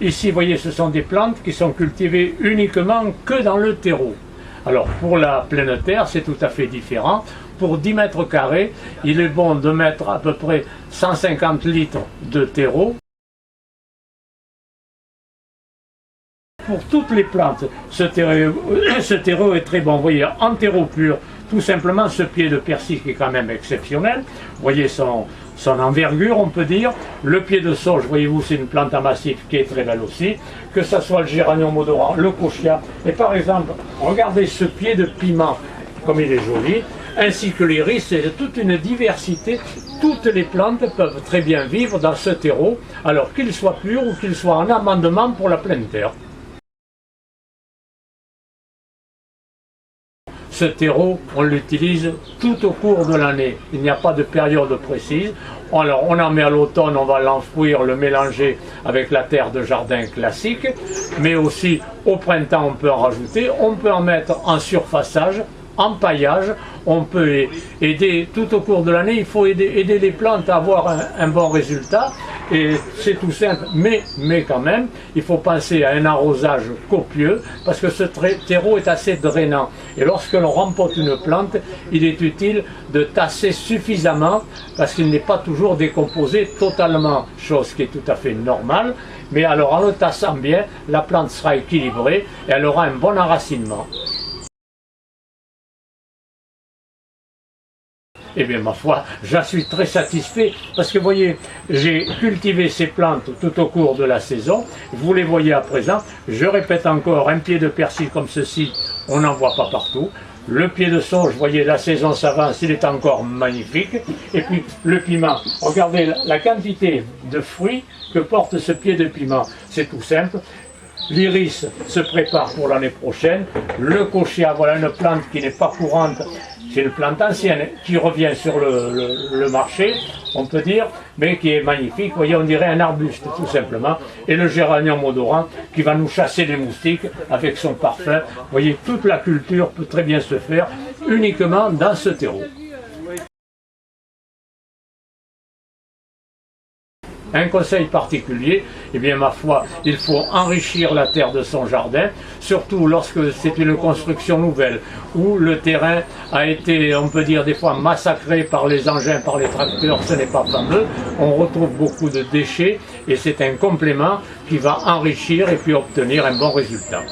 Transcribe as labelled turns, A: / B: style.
A: Ici, vous voyez, ce sont des plantes qui sont cultivées uniquement que dans le terreau. Alors, pour la pleine terre, c'est tout à fait différent. Pour 10 mètres carrés, il est bon de mettre à peu près 150 litres de terreau. Pour toutes les plantes, ce terreau est très bon. Vous voyez, en terreau pur, tout simplement ce pied de persil qui est quand même exceptionnel. Vous voyez son envergure, on peut dire. Le pied de sauge, voyez-vous, c'est une plante à massif qui est très belle aussi. Que ce soit le géranium odorant, le kochia. Et par exemple, regardez ce pied de piment, comme il est joli, ainsi que l'iris, c'est toute une diversité. Toutes les plantes peuvent très bien vivre dans ce terreau, alors qu'ils soient purs ou qu'ils soient en amendement pour la pleine terre. Ce terreau, on l'utilise tout au cours de l'année. Il n'y a pas de période précise. Alors, on en met à l'automne, on va l'enfouir, le mélanger avec la terre de jardin classique. Mais aussi, au printemps, on peut en rajouter. On peut en mettre en surfaçage, en paillage. On peut aider tout au cours de l'année. Il faut aider les plantes à avoir un bon résultat. Et c'est tout simple, mais quand même, il faut penser à un arrosage copieux parce que ce terreau est assez drainant. Et lorsque l'on rempote une plante, il est utile de tasser suffisamment parce qu'il n'est pas toujours décomposé totalement, chose qui est tout à fait normale. Mais alors en le tassant bien, la plante sera équilibrée et elle aura un bon enracinement. Eh bien, ma foi, j'en suis très satisfait parce que, vous voyez, j'ai cultivé ces plantes tout au cours de la saison. Vous les voyez à présent. Je répète encore, un pied de persil comme ceci, on n'en voit pas partout. Le pied de sauge, vous voyez, la saison s'avance, il est encore magnifique. Et puis, le piment, regardez la quantité de fruits que porte ce pied de piment. C'est tout simple. L'iris se prépare pour l'année prochaine. Le kochia, voilà une plante qui n'est pas courante. C'est une plante ancienne qui revient sur le marché, on peut dire, mais qui est magnifique. Vous voyez, on dirait un arbuste, tout simplement. Et le géranium odorant qui va nous chasser les moustiques avec son parfum. Vous voyez, toute la culture peut très bien se faire uniquement dans ce terreau. Un conseil particulier, eh bien ma foi, il faut enrichir la terre de son jardin, surtout lorsque c'est une construction nouvelle, où le terrain a été, on peut dire des fois, massacré par les engins, par les tracteurs, ce n'est pas fameux, on retrouve beaucoup de déchets et c'est un complément qui va enrichir et puis obtenir un bon résultat.